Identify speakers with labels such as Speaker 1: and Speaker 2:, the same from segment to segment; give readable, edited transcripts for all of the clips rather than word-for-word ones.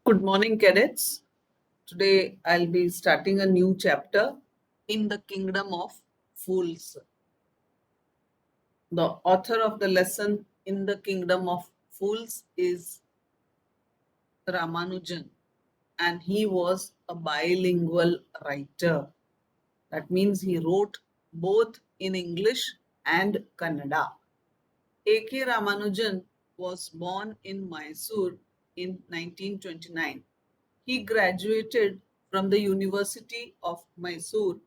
Speaker 1: Good morning, cadets. Today I'll be starting a new chapter in the Kingdom of Fools. The author of the lesson in the Kingdom of Fools is Ramanujan, and he was a bilingual writer. That means he wrote both in English and Kannada. A.K. Ramanujan was born in Mysore in 1929. He graduated from the University of Mysore.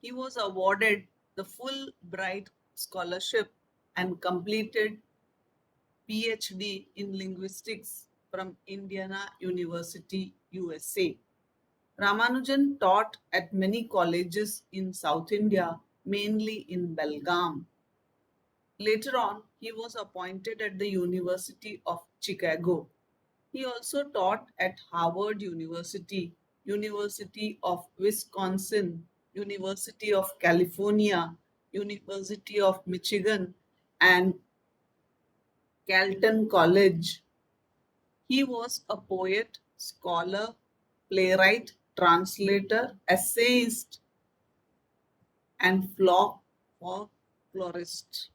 Speaker 1: He was awarded the Fulbright Scholarship and completed PhD in linguistics from Indiana University, USA. Ramanujan taught at many colleges in South India, mainly in Belgaum. Later on, he was appointed at the University of Chicago. He also taught at Harvard University, University of Wisconsin, University of California, University of Michigan, and Calton College. He was a poet, scholar, playwright, translator, essayist, and folklorist.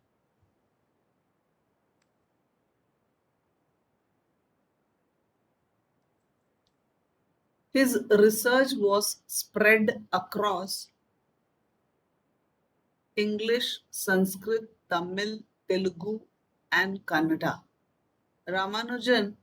Speaker 1: His research was spread across English, Sanskrit, Tamil, Telugu, and Kannada. Ramanujan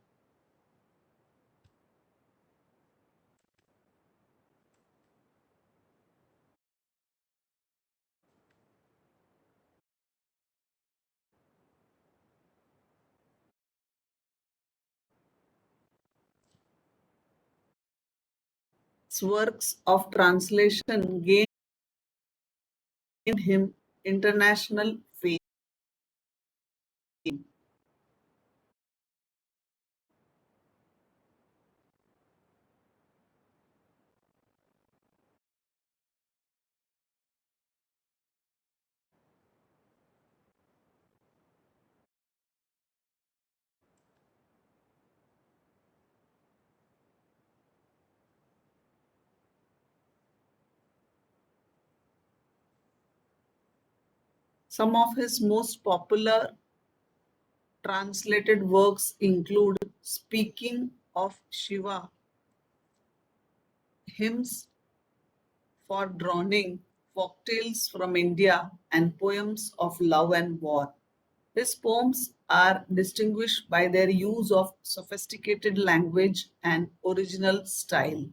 Speaker 1: works of translation gained him international fame. Some of his most popular translated works include Speaking of Shiva, Hymns for Drowning, Folktales from India, and Poems of Love and War. His poems are distinguished by their use of sophisticated language and original style.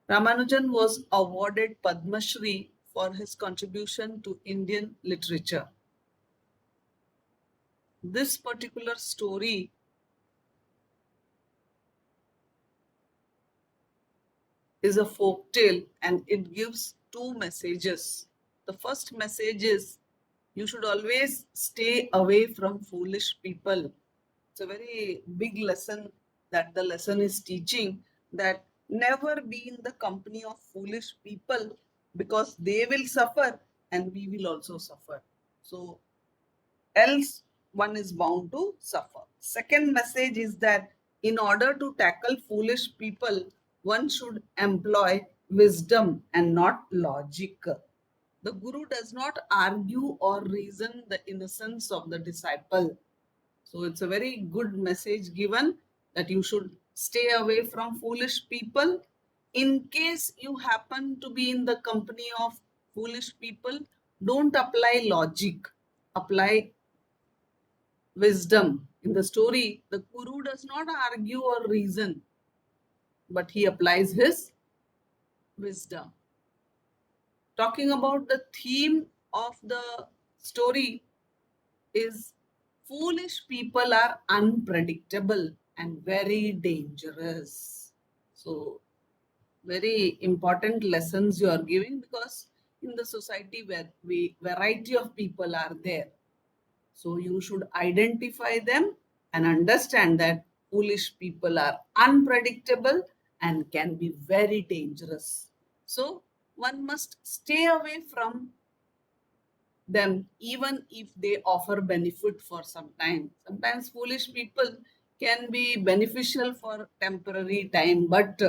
Speaker 1: Ramanujan was awarded Padma Shri for his contribution to Indian literature. This particular story is a folk tale and it gives two messages. The first message is you should always stay away from foolish people. It's a very big lesson that the lesson is teaching, that never be in the company of foolish people because they will suffer and we will also suffer. So else one is bound to suffer. Second message is that in order to tackle foolish people, one should employ wisdom and not logic. The Guru does not argue or reason the innocence of the disciple. So it's a very good message given that you should stay away from foolish people. In case you happen to be in the company of foolish people, don't apply logic, apply wisdom. In the story, the Guru does not argue or reason, but he applies his wisdom. Talking about the theme of the story is foolish people are unpredictable and very dangerous. So, very important lessons you are giving because in the society where variety of people are there, so you should identify them and understand that foolish people are unpredictable and can be very dangerous. So one must stay away from them even if they offer benefit for some time. Sometimes foolish people can be beneficial for temporary time, but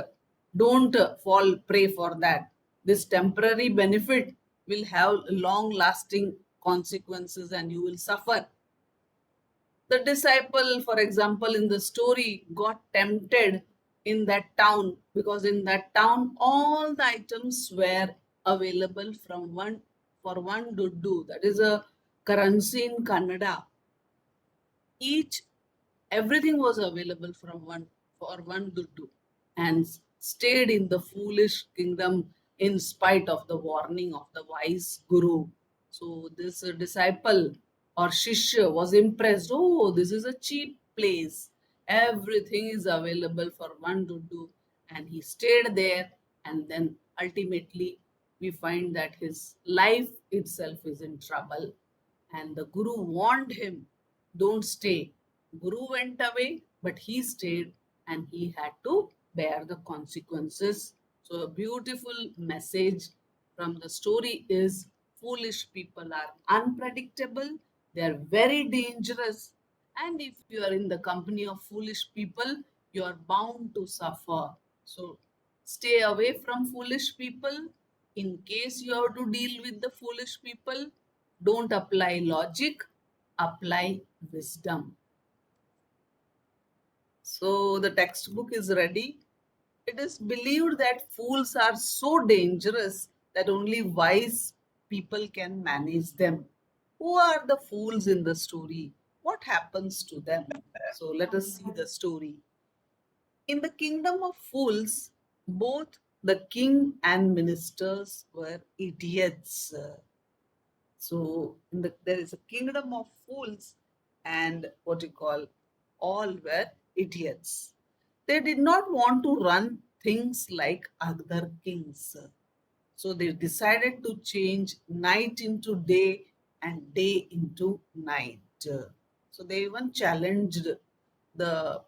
Speaker 1: don't fall prey for that. This temporary benefit will have long lasting consequences and you will suffer. The disciple, for example, in the story, got tempted in that town because in that town all the items were available from one for one duddu. That is a currency in Kannada. Each everything was available from one for one duddu, and stayed in the foolish kingdom in spite of the warning of the wise guru. So this disciple or shishya was impressed. Oh, this is a cheap place. Everything is available for one duddu, and he stayed there. And then ultimately, we find that his life itself is in trouble. And the guru warned him, don't stay. Guru went away, but he stayed and he had to bear the consequences. So, a beautiful message from the story is foolish people are unpredictable, they are very dangerous, and if you are in the company of foolish people, you are bound to suffer. So, stay away from foolish people. In case you have to deal with the foolish people, don't apply logic, apply wisdom. So the textbook is ready. It is believed that fools are so dangerous that only wise people can manage them. Who are the fools in the story? What happens to them? So let us see the story. In the kingdom of fools, both the king and ministers were idiots. So there is a kingdom of fools, and what you call all were idiots. They did not want to run things like other kings. So they decided to change night into day and day into night. So they even challenged the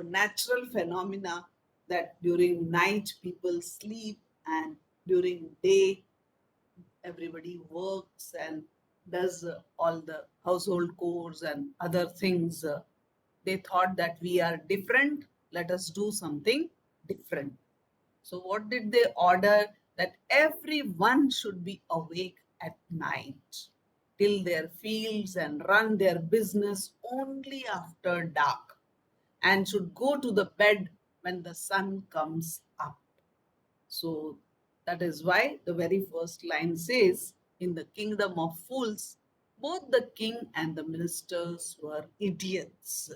Speaker 1: natural phenomena that during night people sleep and during day everybody works and does all the household chores and other things. They thought that we are different, let us do something different. So what did they order? That everyone should be awake at night till their fields and run their business only after dark, and should go to the bed when the sun comes up. So that is why the very first line says, in the kingdom of fools, both the king and the ministers were idiots.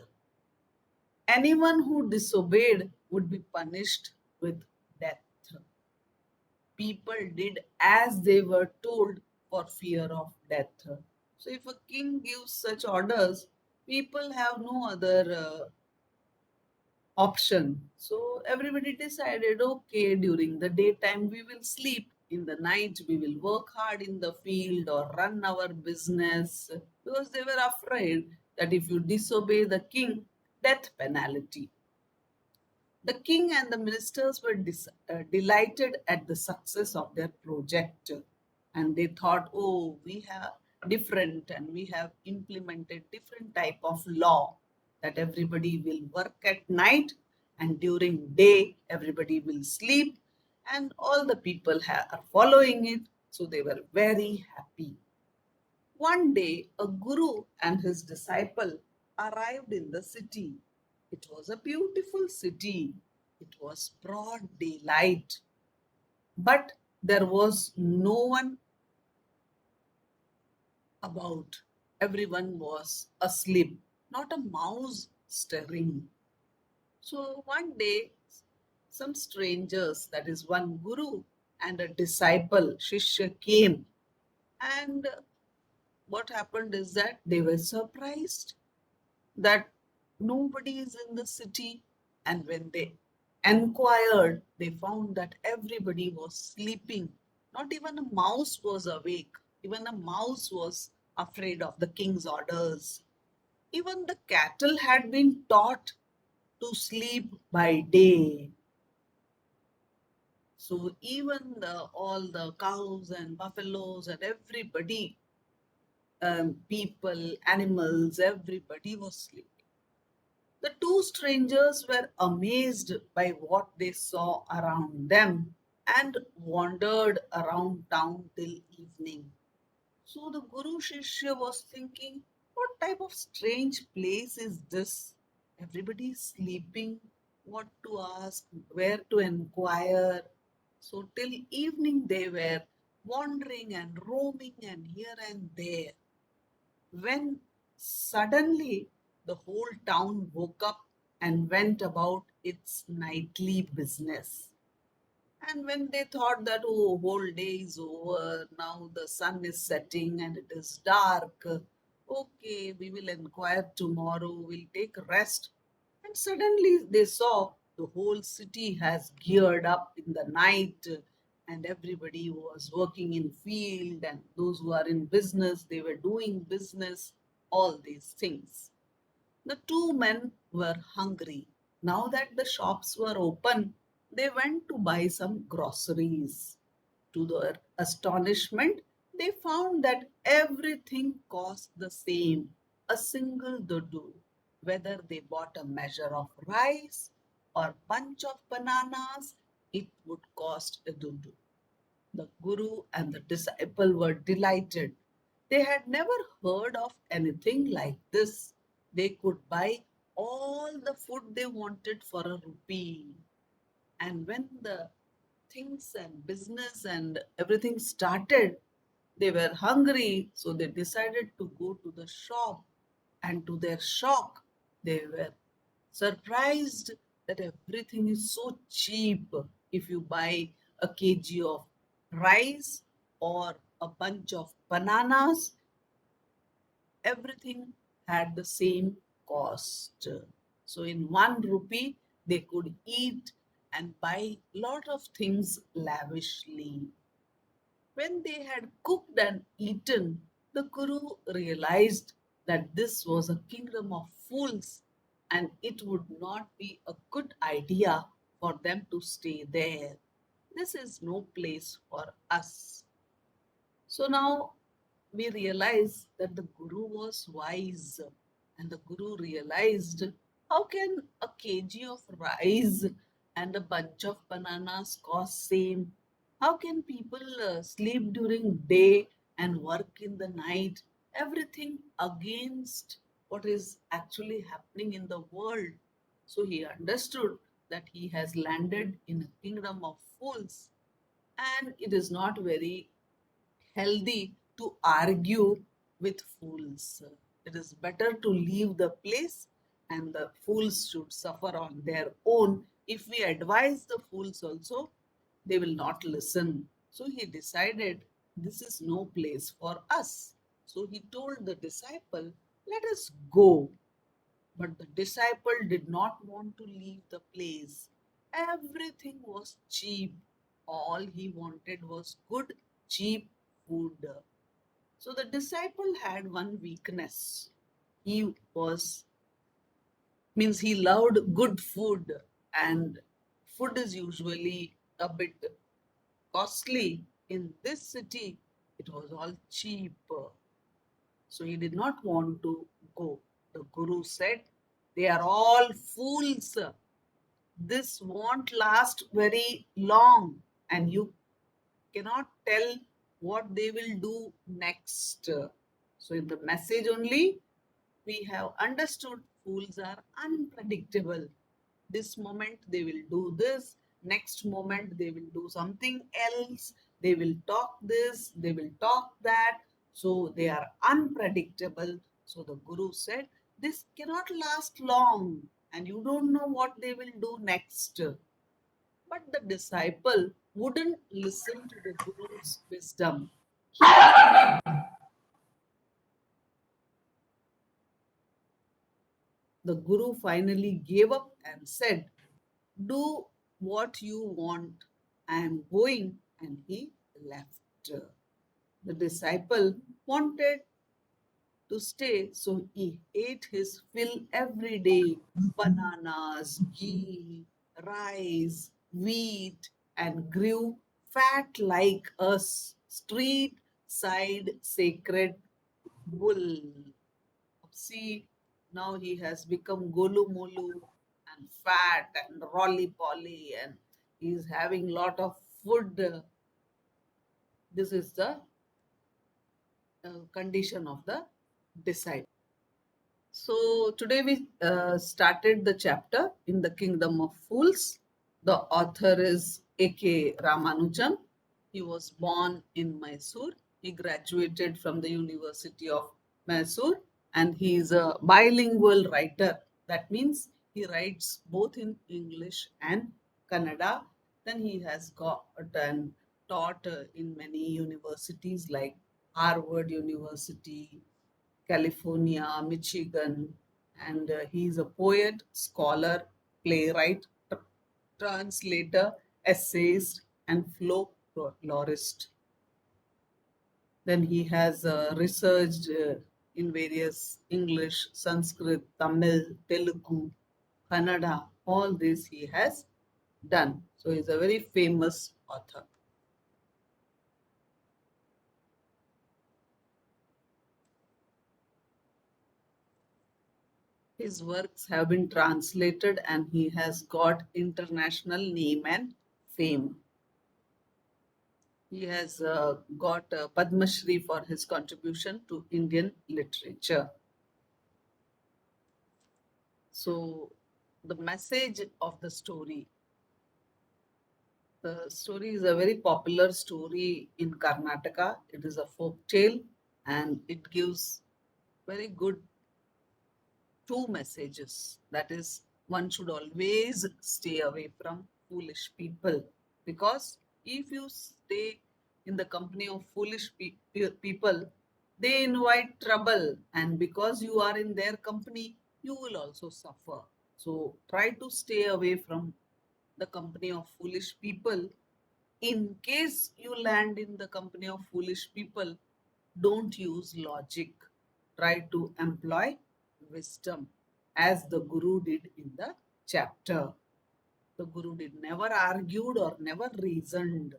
Speaker 1: Anyone who disobeyed would be punished with death. People did as they were told for fear of death. So if a king gives such orders, people have no other option. So everybody decided, okay, during the daytime we will sleep, in the night we will work hard in the field or run our business, because they were afraid that if you disobey the king, death penalty. The king and the ministers were delighted at the success of their project, and they thought, oh, we have different and we have implemented different type of law, that everybody will work at night and during day everybody will sleep, and all the people are following it. So they were very happy. One day, a guru and his disciple arrived in the city. It was a beautiful city. It was broad daylight, but there was no one about. Everyone was asleep, not a mouse stirring. So one day, some strangers, that is one guru and a disciple, Shishya, came. And what happened is that they were surprised that nobody is in the city. And when they enquired, they found that everybody was sleeping. Not even a mouse was awake. Even a mouse was afraid of the king's orders. Even the cattle had been taught to sleep by day. So even all the cows and buffaloes and everybody, people, animals, everybody was sleeping. The two strangers were amazed by what they saw around them and wandered around town till evening. So the Guru Shishya was thinking, what type of strange place is this? Everybody is sleeping, what to ask, where to inquire. So till evening they were wandering and roaming and here and there. When suddenly the whole town woke up and went about its nightly business. And when they thought that, oh, whole day is over, now the sun is setting and it is dark, okay, we will inquire tomorrow, we'll take rest. And suddenly they saw the whole city has geared up in the night and everybody was working in field and those who are in business, they were doing business, all these things. The two men were hungry. Now that the shops were open, they went to buy some groceries. To their astonishment, they found that everything cost the same, a single dudu. Whether they bought a measure of rice or bunch of bananas, it would cost a dudu. The guru and the disciple were delighted. They had never heard of anything like this. They could buy all the food they wanted for a rupee. And when the things and business and everything started, they were hungry, so they decided to go to the shop. And to their shock, they were surprised that everything is so cheap. If you buy a kg of rice or a bunch of bananas, everything had the same cost. So in 1 rupee, they could eat and buy lot of things lavishly. When they had cooked and eaten, the Guru realized that this was a kingdom of fools and it would not be a good idea for them to stay there. This is no place for us. So now we realize that the Guru was wise and the Guru realized how can a kg of rice and a bunch of bananas cost same? How can people sleep during day and work in the night? Everything against what is actually happening in the world. So he understood that he has landed in a kingdom of fools and it is not very healthy to argue with fools. It is better to leave the place and the fools should suffer on their own. If we advise the fools also, they will not listen. So he decided this is no place for us. So he told the disciple, let us go. But the disciple did not want to leave the place. Everything was cheap. All he wanted was good, cheap food. So the disciple had one weakness. He was, means he loved good food, and food is usually a bit costly. In this city, it was all cheap. So he did not want to go. The Guru said, they are all fools. This won't last very long, and you cannot tell what they will do next. So, in the message only, we have understood fools are unpredictable. This moment they will do this, next moment they will do something else, they will talk this, they will talk that. So, they are unpredictable. So, the Guru said, this cannot last long, and you don't know what they will do next. But the disciple wouldn't listen to the Guru's wisdom. He, the Guru finally gave up and said, do what you want. I am going. And he left. The disciple wanted to stay, so he ate his fill every day bananas, ghee, rice, wheat, and grew fat like a street side sacred bull. See, Now he has become golu molu and fat and rolly poly, and he's having lot of food. This is the condition of the disciple. So today we started the chapter in the Kingdom of Fools. The author is A.K. Ramanujan. He was born in Mysore. He graduated from the University of Mysore, and he is a bilingual writer. That means he writes both in English and Kannada. Then he has got and taught in many universities like Harvard University, California, Michigan, and he's a poet, scholar, playwright, translator, essayist, and folklorist. Then he has researched in various English, Sanskrit, Tamil, Telugu, Kannada, all this he has done. So he's a very famous author. His works have been translated and he has got international name and fame. He has got Padma Shri for his contribution to Indian literature. So, the message of the story is a very popular story in Karnataka. It is a folk tale and it gives very good two messages. That is, one should always stay away from foolish people, because if you stay in the company of foolish people, they invite trouble, and because you are in their company, you will also suffer. So try to stay away from the company of foolish people. In case you land in the company of foolish people, don't use logic. Try to employ wisdom, as the Guru did in the chapter. The Guru did never argued or never reasoned.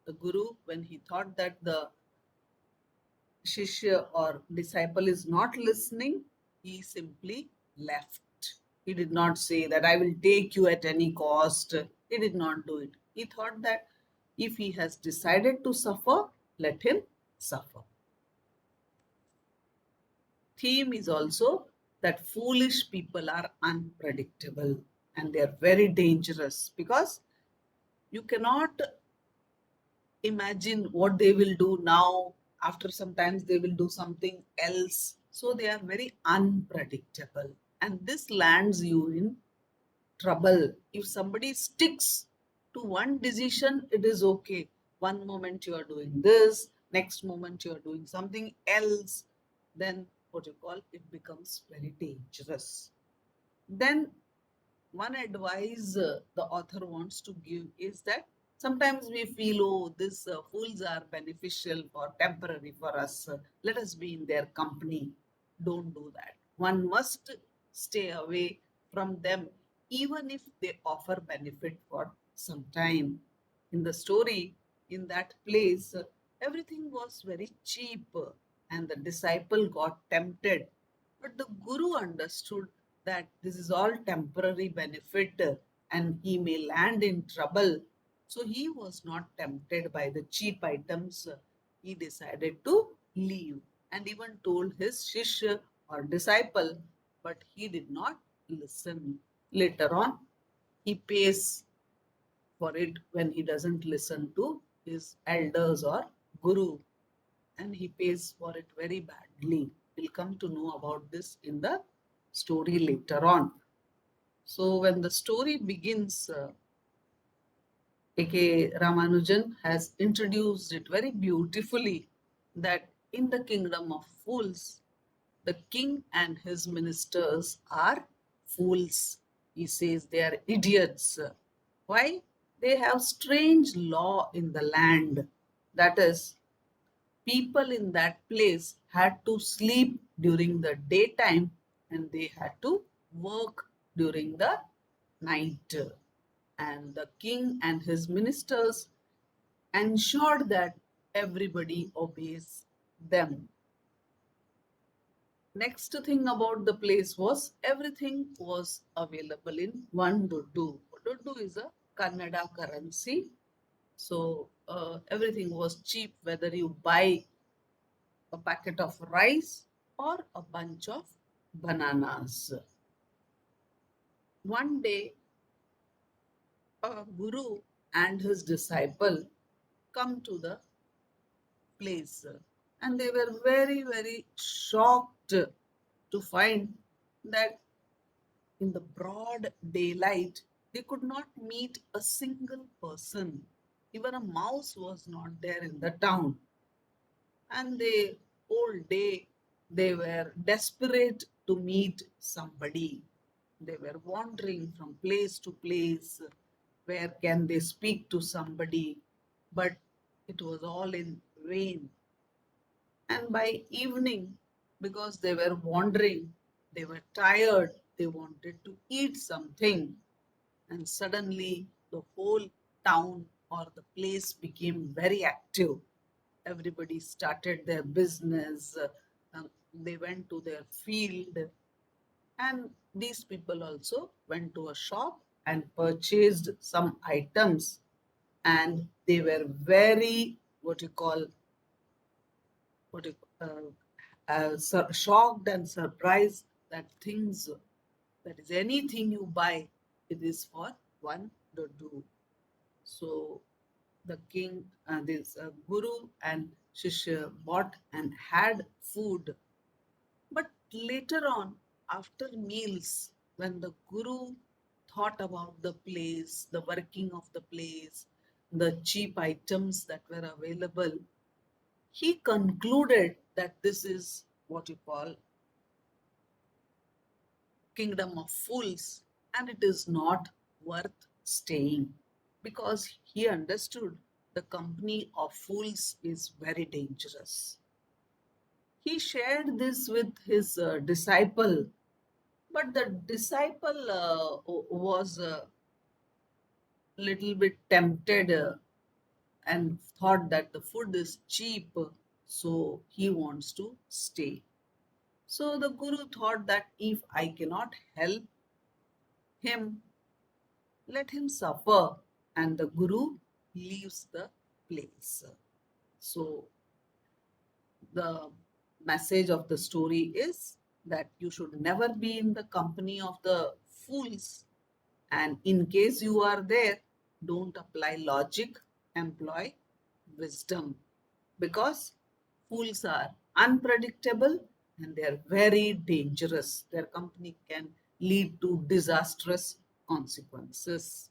Speaker 1: The Guru, when he thought that the Shishya or disciple is not listening, he simply left. He did not say that I will take you at any cost. He did not do it. He thought that if he has decided to suffer, let him suffer. Theme is also that foolish people are unpredictable and they are very dangerous, because you cannot imagine what they will do now. After sometimes they will do something else. So they are very unpredictable. And this lands you in trouble. If somebody sticks to one decision, it is okay. One moment you are doing this, next moment you are doing something else, then what you call it becomes very dangerous. Then one advice the author wants to give is that sometimes we feel, oh, these fools are beneficial for temporary for us. Let us be in their company. Don't do that. One must stay away from them, even if they offer benefit for some time. In the story, in that place, everything was very cheap, and the disciple got tempted. But the Guru understood that this is all temporary benefit and he may land in trouble. So he was not tempted by the cheap items. He decided to leave and even told his shishya or disciple, but he did not listen. Later on, he pays for it when he doesn't listen to his elders or guru, and he pays for it very badly. We'll come to know about this in the story later on. So, when the story begins, A.K. Ramanujan has introduced it very beautifully that in the kingdom of fools, the king and his ministers are fools. He says they are idiots. Why? They have strange law in the land. That is, people in that place had to sleep during the daytime and they had to work during the night. And the king and his ministers ensured that everybody obeys them. Next thing about the place was everything was available in one duddu. Duddu is a Kannada currency. So everything was cheap, whether you buy a packet of rice or a bunch of bananas. One day, a guru and his disciple come to the place, and they were very, very shocked to find that in the broad daylight, they could not meet a single person. Even a mouse was not there in the town. And they whole day they were desperate to meet somebody. They were wandering from place to place. Where can they speak to somebody? But it was all in vain. And by evening, because they were wandering, they were tired, they wanted to eat something, and suddenly the whole town or the place became very active. Everybody started their business, they went to their field, and these people also went to a shop and purchased some items, and they were very, what you call, what you, shocked and surprised that things, that is anything you buy, it is for one doddu. So the king, this guru and Shishya bought and had food. But later on, after meals, when the guru thought about the place, the working of the place, the cheap items that were available, he concluded that this is what you call kingdom of fools, and it is not worth staying, because he understood the company of fools is very dangerous. He shared this with his disciple, but the disciple was a little bit tempted and thought that the food is cheap, so he wants to stay. So the guru thought that if I cannot help him, let him suffer, and the guru leaves the place. So the message of the story is that you should never be in the company of the fools, and in case you are there, don't apply logic, employ wisdom, because fools are unpredictable and they are very dangerous. Their company can lead to disastrous consequences.